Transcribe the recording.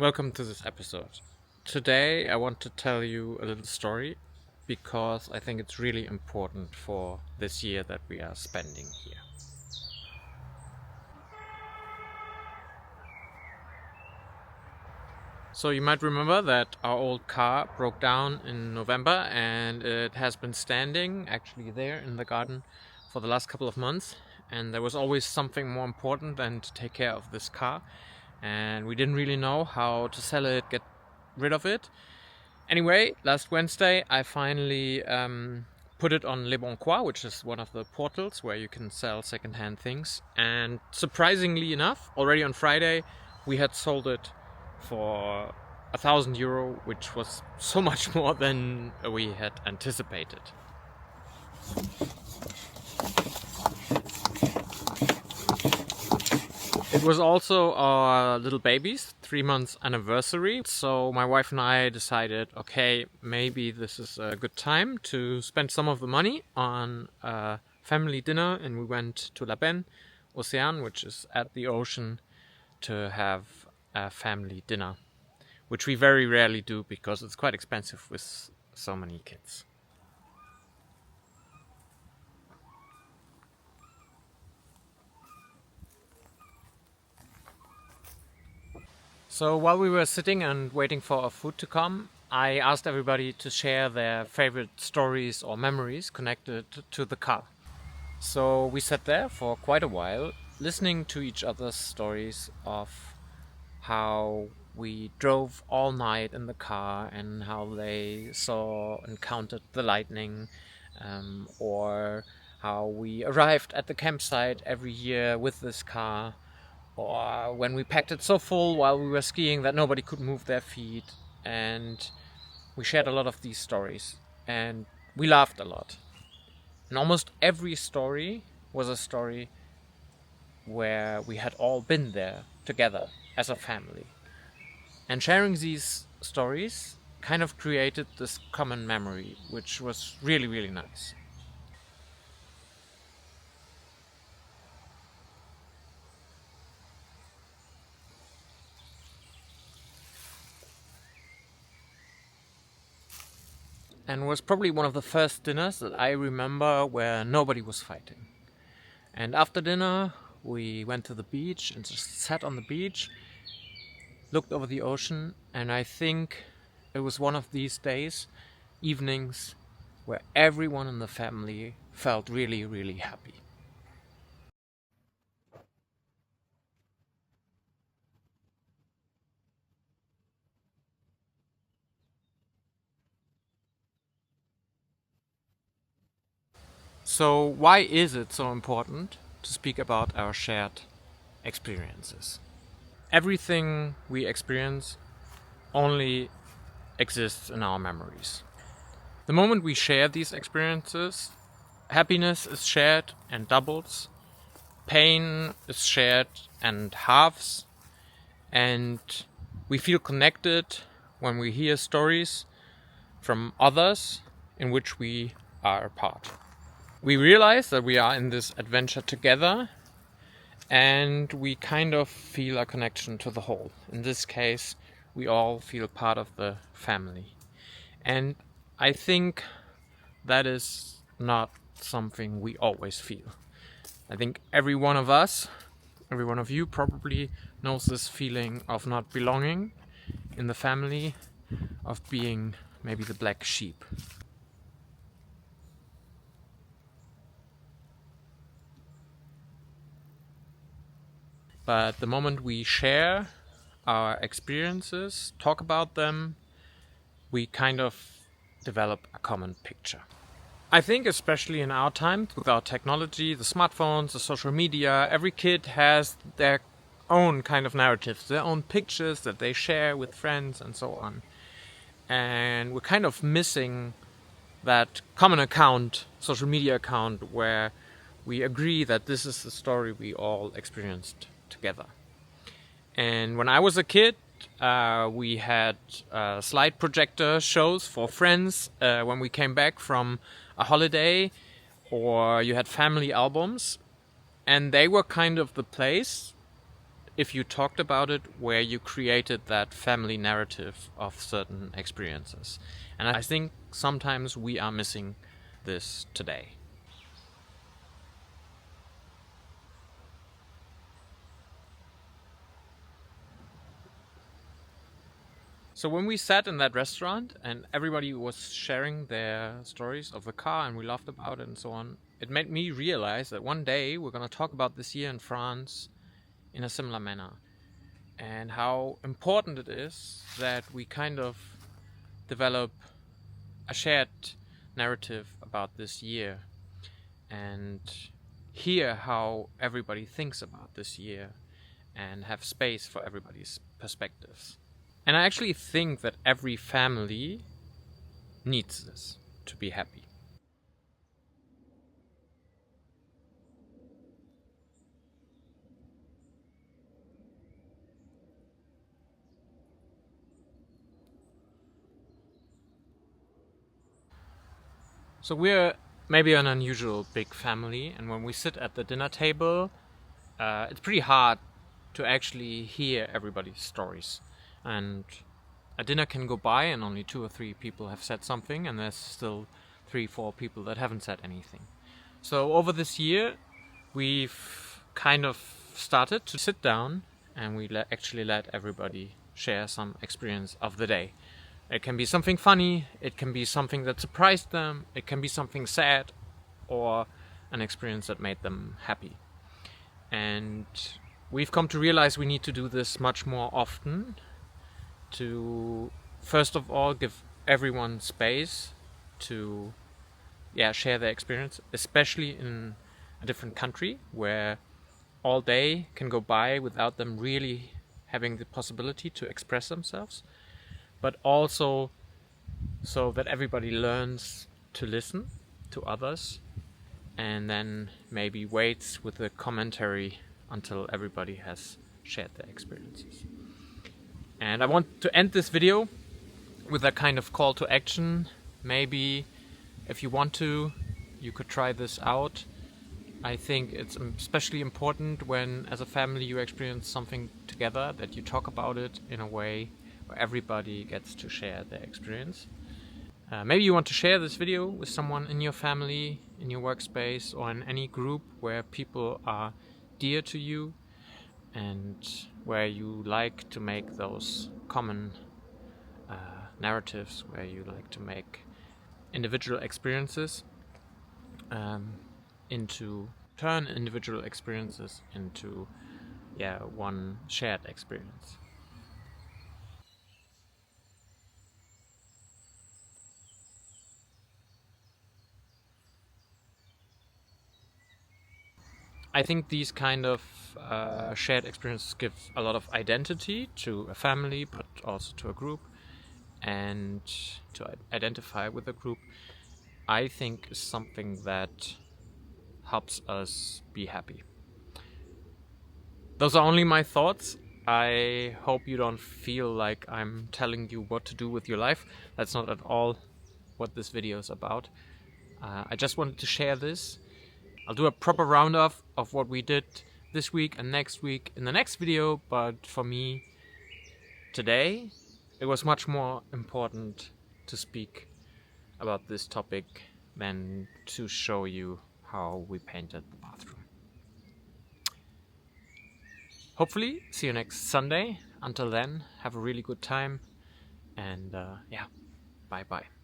Welcome to this episode. Today I want to tell you a little story because I think it's really important for this year that we are spending here. So you might remember that our old car broke down in November and it has been standing actually there in the garden for the last couple of months, and there was always something more important than to take care of this car, and we didn't really know how to sell it, get rid of it. Anyway, last Wednesday I finally put it on Le Bon Coin, which is one of the portals where you can sell secondhand things, and surprisingly enough, already on Friday we had sold it for €1,000, which was so much more than we had anticipated. It was also our little baby's 3 months anniversary, so my wife and I decided, okay, maybe this is a good time to spend some of the money on a family dinner, and we went to La Benne Ocean, which is at the ocean, to have a family dinner, which we very rarely do because it's quite expensive with so many kids. So while we were sitting and waiting for our food to come, I asked everybody to share their favorite stories or memories connected to the car. So we sat there for quite a while, listening to each other's stories of how we drove all night in the car and how they saw and counted the lightning, or how we arrived at the campsite every year with this car, or when we packed it so full while we were skiing that nobody could move their feet. And we shared a lot of these stories and we laughed a lot. And almost every story was a story where we had all been there together as a family. And sharing these stories kind of created this common memory, which was really, really nice. And was probably one of the first dinners that I remember where nobody was fighting. And after dinner, we went to the beach and just sat on the beach, looked over the ocean, and I think it was one of these days, evenings, where everyone in the family felt really, really happy. So why is it so important to speak about our shared experiences? Everything we experience only exists in our memories. The moment we share these experiences, happiness is shared and doubles, pain is shared and halves, and we feel connected when we hear stories from others in which we are a part. We realize that we are in this adventure together, and we kind of feel a connection to the whole. In this case, we all feel part of the family. And I think that is not something we always feel. I think every one of us, every one of you probably knows this feeling of not belonging in the family, of being maybe the black sheep. But the moment we share our experiences, talk about them, we kind of develop a common picture. I think especially in our time, with our technology, the smartphones, the social media, every kid has their own kind of narratives, their own pictures that they share with friends and so on. And we're kind of missing that common account, social media account, where we agree that this is the story we all experienced together. And when I was a kid, we had slide projector shows for friends when we came back from a holiday, or you had family albums, and they were kind of the place if you talked about it, where you created that family narrative of certain experiences. And I think sometimes we are missing this today. So when we sat in that restaurant and everybody was sharing their stories of the car and we laughed about it and so on, it made me realize that one day we're going to talk about this year in France in a similar manner, and how important it is that we kind of develop a shared narrative about this year and hear how everybody thinks about this year and have space for everybody's perspectives. And I actually think that every family needs this to be happy. So we're maybe an unusual big family, and when we sit at the dinner table, it's pretty hard to actually hear everybody's stories. And a dinner can go by and only 2 or 3 people have said something, and there's still 3, 4 people that haven't said anything. So over this year, we've kind of started to sit down and we actually let everybody share some experience of the day. It can be something funny, it can be something that surprised them, it can be something sad, or an experience that made them happy. And we've come to realize we need to do this much more often to, first of all, give everyone space to share their experience, especially in a different country where all day can go by without them really having the possibility to express themselves, but also so that everybody learns to listen to others and then maybe waits with the commentary until everybody has shared their experiences. And I want to end this video with a kind of call to action. Maybe if you want to, you could try this out. I think it's especially important when, as a family, you experience something together, that you talk about it in a way where everybody gets to share their experience. Maybe you want to share this video with someone in your family, in your workspace, or in any group where people are dear to you and where you like to make those common narratives, where you like to make individual experiences turn individual experiences into one shared experience. I think these kind of shared experiences give a lot of identity to a family, but also to a group, and to identify with a group, I think is something that helps us be happy. Those are only my thoughts. I hope you don't feel like I'm telling you what to do with your life. That's not at all what this video is about. I just wanted to share this. I'll do a proper roundup of what we did this week and next week in the next video, but for me today it was much more important to speak about this topic than to show you how we painted the bathroom. Hopefully see you next Sunday. Until then, have a really good time, and bye bye.